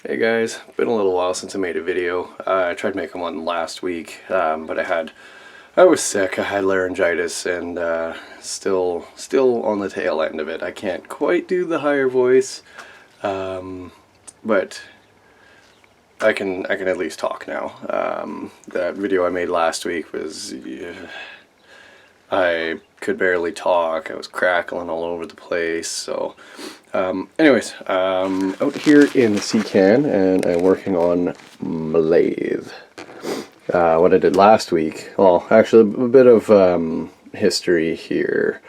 Hey guys, been a little while since I made a video. I tried making one last week, but I was sick. I had laryngitis, and still on the tail end of it. I can't quite do the higher voice, but I can at least talk now. That video I made last week was I could barely talk. I was crackling all over the place. So, anyways, out here in the sea can, and I'm working on my lathe. What I did last week, well, actually a bit of history here.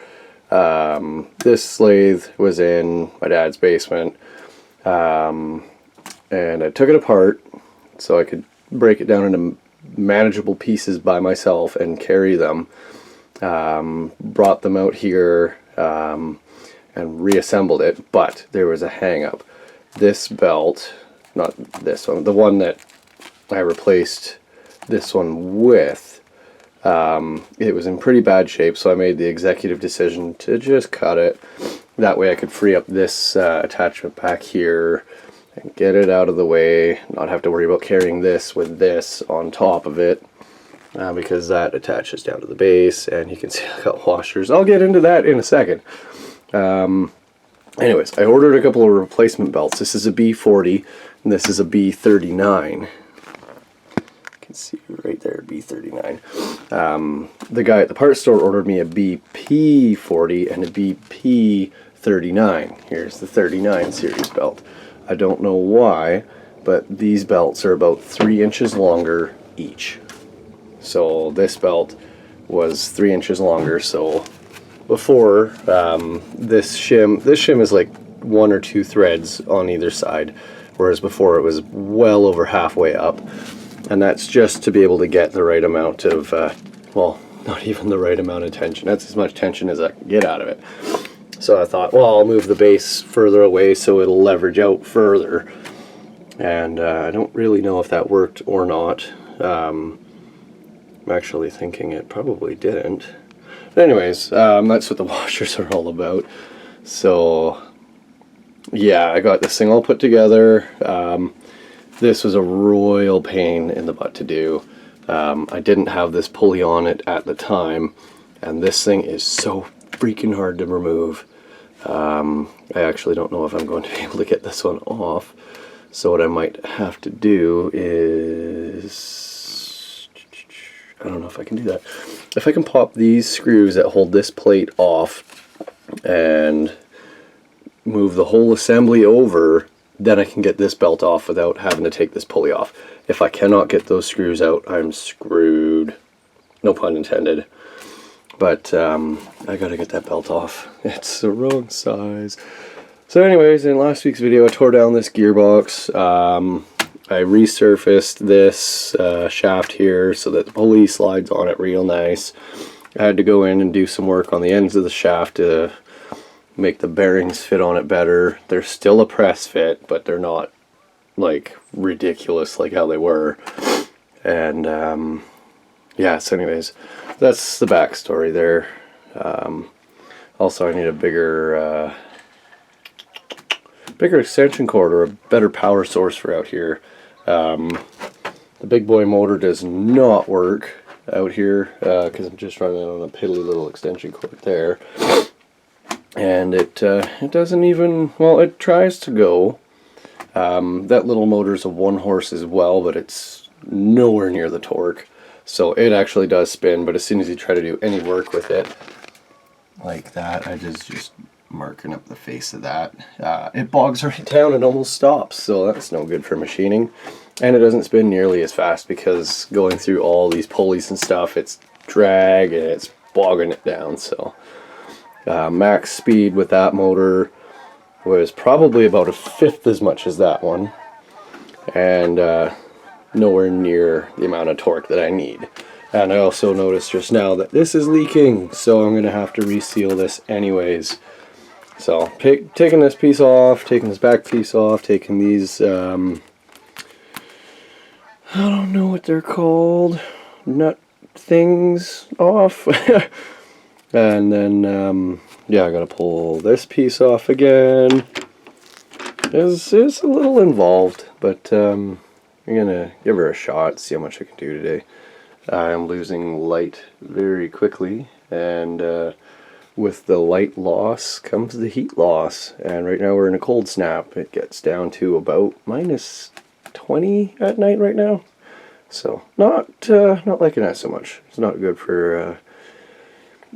This lathe was in my dad's basement, and I took it apart so I could break it down into manageable pieces by myself and carry them. Brought them out here and reassembled it, but there was a hang up. This belt, not this one, the one that I replaced this one with, it was in pretty bad shape, so I made the executive decision to just cut it. That way I could free up this attachment back here and get it out of the way, not have to worry about carrying this with this on top of it. Because that attaches down to the base, and you can see I got washers. I'll get into that in a second. Anyways, I ordered a couple of replacement belts. This is a B40, and this is a B39. You can see right there, B39. The guy at the parts store ordered me a BP40 and a BP39. Here's the 39 series belt. I don't know why, but these belts are about 3 inches longer each. So this belt was 3 inches longer. So before, this shim is like 1 or 2 threads on either side, whereas before it was well over halfway up, and that's just to be able to get the right amount of well, not even the right amount of tension. That's as much tension as I can get out of it. So I thought, well, I'll move the base further away so it'll leverage out further, and I don't really know if that worked or not. I'm actually thinking it probably didn't. But anyways, that's what the washers are all about. So yeah, I got this thing all put together. This was a royal pain in the butt to do. I didn't have this pulley on it at the time, and this thing is so freaking hard to remove. I actually don't know if I'm going to be able to get this one off. So what I might have to do is, I don't know if I can do that. If I can pop these screws that hold this plate off and move the whole assembly over, then I can get this belt off without having to take this pulley off. If I cannot get those screws out, I'm screwed. No pun intended. But I gotta get that belt off. It's the wrong size. So anyways, in last week's video I tore down this gearbox. I resurfaced this shaft here so that the pulley slides on it real nice. I had to go in and do some work on the ends of the shaft to make the bearings fit on it better. They're still a press fit, but they're not like ridiculous like how they were. And yeah, so anyways, that's the backstory there. Also, I need a bigger extension cord or a better power source for out here. The big boy motor does not work out here because I'm just running on a piddly little extension cord there, and it doesn't even, well, it tries to go. That little motor's a 1 horse as well, but it's nowhere near the torque, so it actually does spin. But as soon as you try to do any work with it like that, I just marking up the face of that, it bogs right down and almost stops, so that's no good for machining. And it doesn't spin nearly as fast because going through all these pulleys and stuff, it's drag and it's bogging it down. So max speed with that motor was probably about 1/5 as much as that one, and nowhere near the amount of torque that I need. And I also noticed just now that this is leaking, so I'm gonna have to reseal this anyways. So taking this piece off, taking this back piece off, taking these I don't know what they're called, nut things off. And then yeah, I gotta pull this piece off again, is a little involved, but I'm gonna give her a shot, see how much I can do today. I'm losing light very quickly, and with the light loss comes the heat loss, and right now we're in a cold snap. It gets down to about minus 20 at night right now, so not liking that so much. It's not good for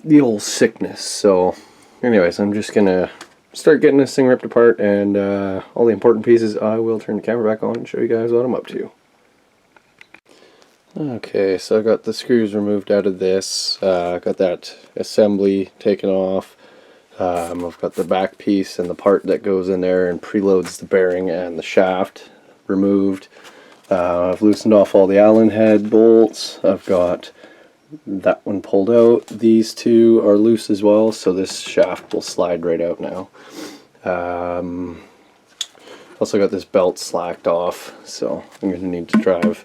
the old sickness. So anyways, I'm just gonna start getting this thing ripped apart, and all the important pieces I will turn the camera back on and show you guys what I'm up to. Okay, so I got the screws removed out of this, got that assembly taken off. I've got the back piece and the part that goes in there and preloads the bearing and the shaft removed. I've loosened off all the Allen head bolts. I've got that one pulled out. These two are loose as well, so this shaft will slide right out now. Also got this belt slacked off, so I'm going to need to drive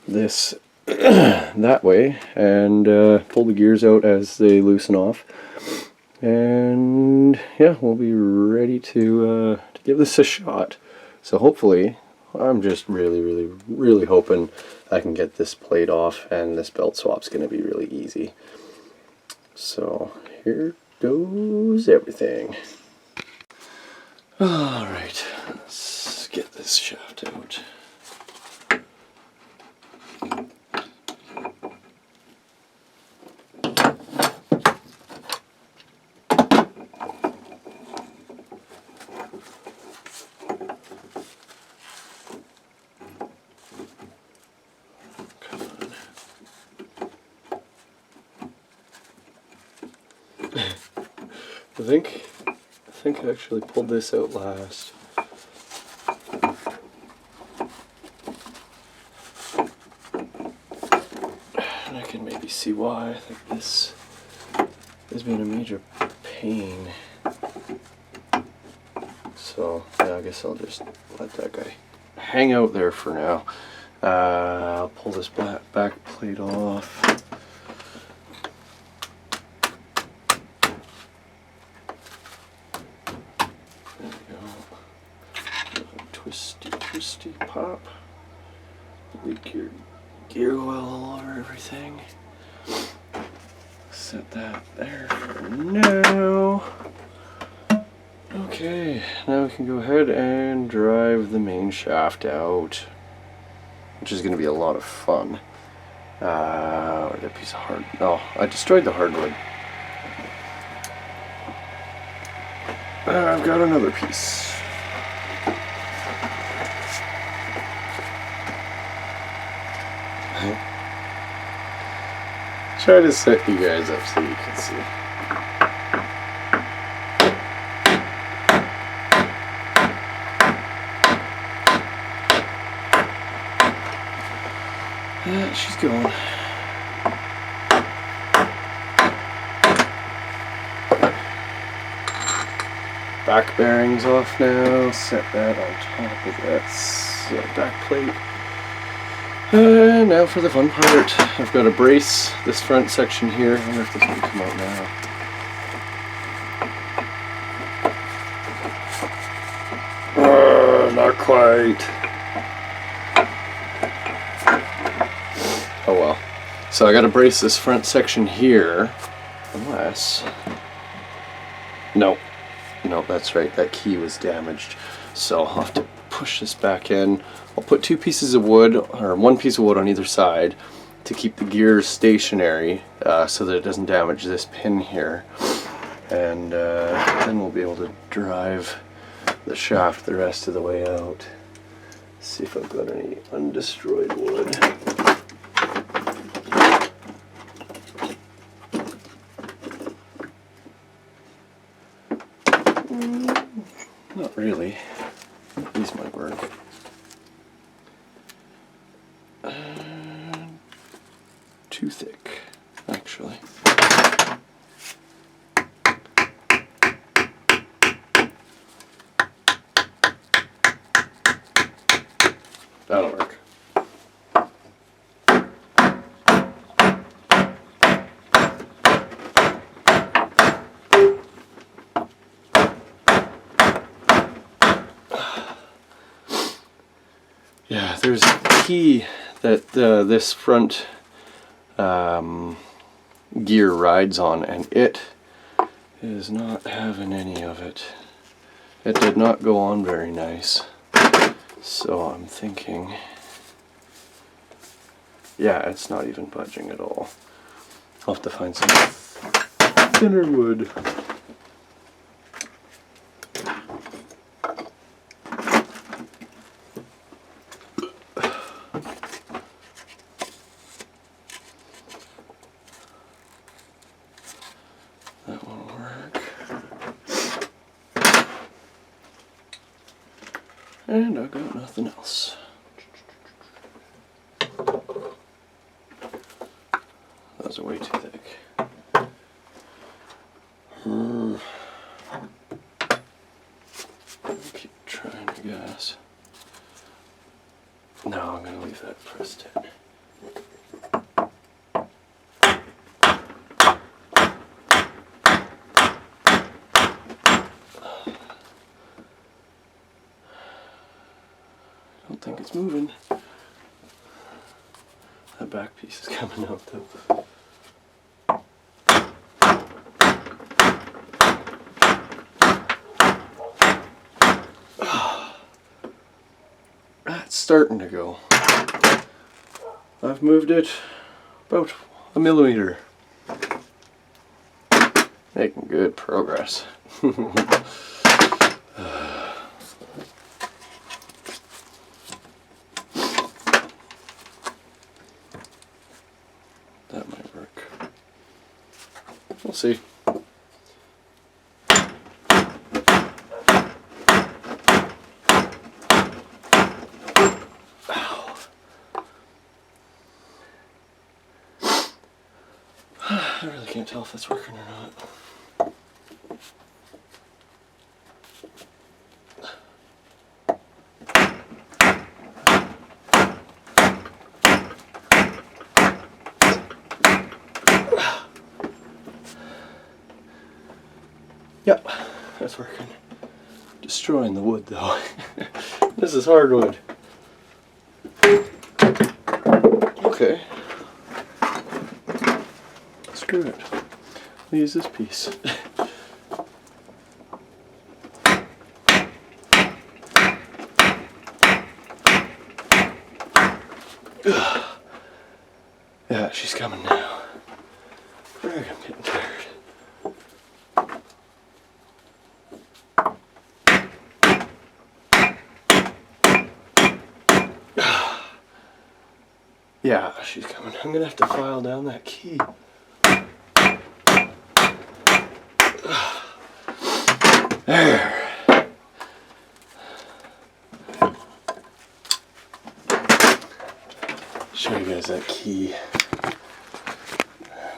this that way and pull the gears out as they loosen off, and yeah, we'll be ready to give this a shot. So hopefully, I'm just really hoping I can get this plate off, and this belt swap's going to be really easy. So here goes everything. Alright, let's get this shaft out. I think I actually pulled this out last. And I can maybe see why. I think this has been a major pain. So yeah, I guess I'll just let that guy hang out there for now. I'll pull this back plate off. Twisty pop. Leak your gear oil all over everything. Set that there for now. Okay, now we can go ahead and drive the main shaft out, which is going to be a lot of fun. That piece of hard. Oh, I destroyed the hardwood. I've got another piece. Try to set you guys up so you can see. She's going. Back bearings off now. Set that on top of that back plate. And now for the fun part. I've got to brace this front section here. I wonder if this will come out now. Not quite. Oh well. So I got to brace this front section here. Unless... No, that's right. That key was damaged. So I'll have to push this back in. I'll put two pieces of wood, or one piece of wood on either side, to keep the gears stationary so that it doesn't damage this pin here. And then we'll be able to drive the shaft the rest of the way out. See if I've got any undestroyed wood. Not really. These might work. Too thick, actually. That'll work. Yeah, there's a key that this front gear rides on, and it is not having any of it. It did not go on very nice. So I'm thinking, yeah, it's not even budging at all. I'll have to find some thinner wood. That won't work. And I got nothing else. Those are way too thick. Keep trying to guess. No, I'm going to leave that pressed in. I don't think it's moving. That back piece is coming out though. That's starting to go. I've moved it about a millimeter. Making good progress. That might work. We'll see. Ow. I really can't tell if that's working or not. Yep, that's working. Destroying the wood though. This is hardwood. Okay. Screw it. I'll use this piece. Yeah, she's coming now. Greg, I'm getting tired. Yeah, she's coming. I'm gonna have to file down that key. There. Show you guys that key.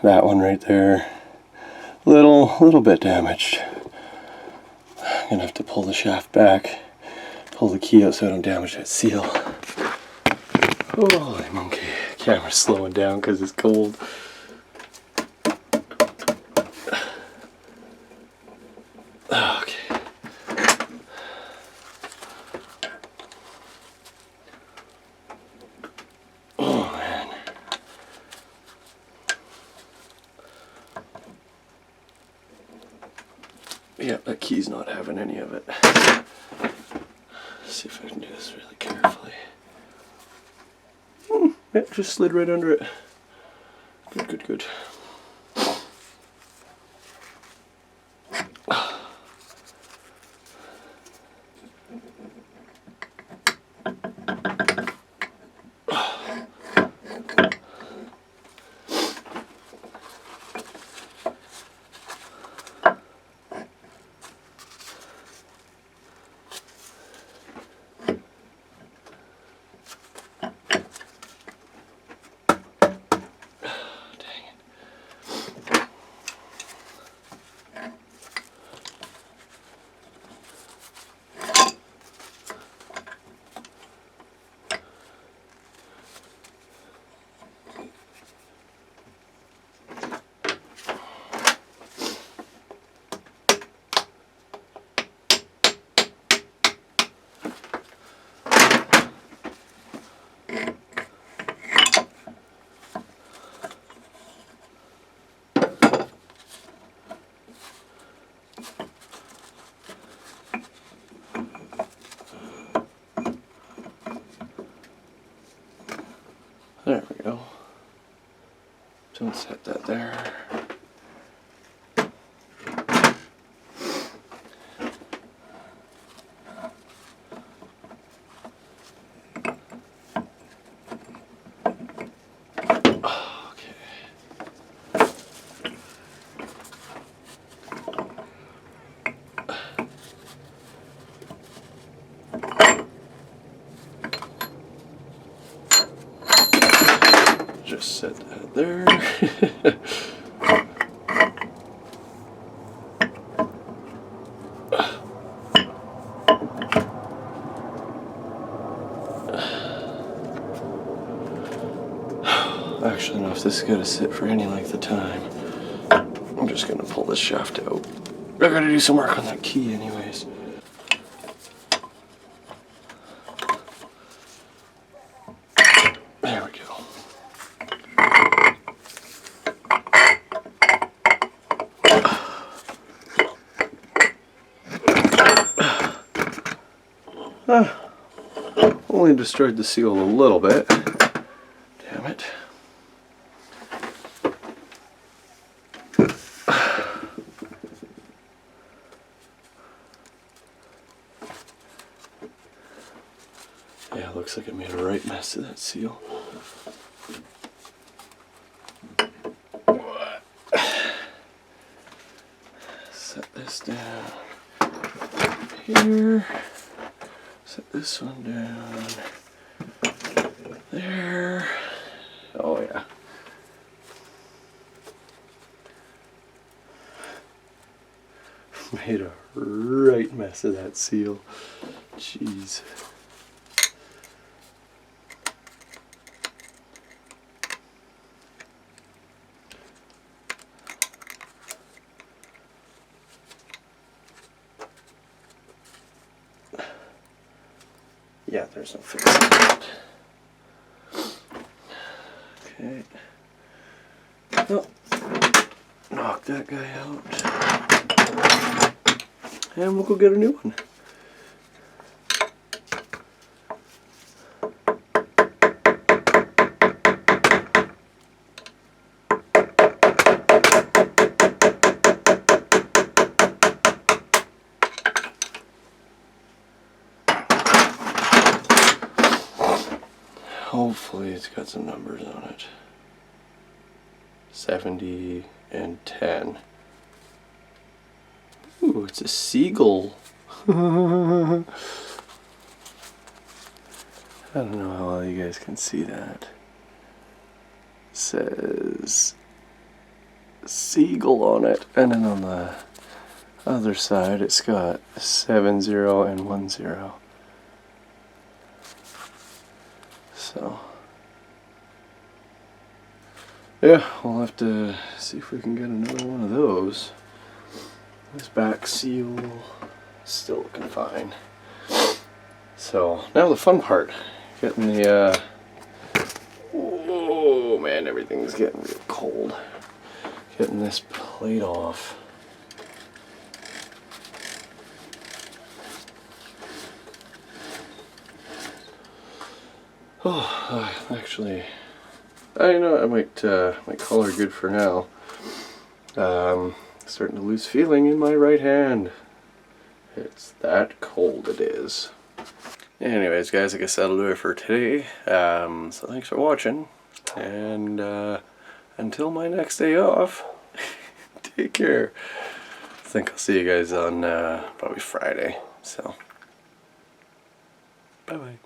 That one right there. Little bit damaged. I'm gonna have to pull the shaft back, pull the key out so I don't damage that seal. Holy monkey. Camera's slowing down because it's cold. Okay. Oh man. Yep, that key's not having any of it. Let's see if I can do this really carefully. Yep, just slid right under it. Good, good, good. There we go. Don't set that there. Just set that there. Actually, no, if this is going to sit for any length of time, I'm just going to pull this shaft out. I got to do some work on that key anyways. There we go. Only destroyed the seal a little bit. Damn it. Yeah, looks like I made a right mess of that seal. Set this down here. Set this one down there. Oh yeah. Made a right mess of that seal. Jeez. Yeah, there's no fixing that. Okay. Oh, knock that guy out. And we'll go get a new one. Hopefully it's got some numbers on it. 70 and 10. Ooh, it's a seagull. I don't know how well you guys can see that. It says seagull on it, and then on the other side it's got 70 and 10. So yeah, we'll have to see if we can get another one of those. This back seal is still looking fine. So now the fun part, getting the oh man, everything's getting real cold. Getting this plate off. Oh, actually, I know I might call her good for now. Starting to lose feeling in my right hand. It's that cold it is. Anyways, guys, I guess that'll do it for today. So thanks for watching, and until my next day off, take care. I think I'll see you guys on probably Friday. So, bye bye.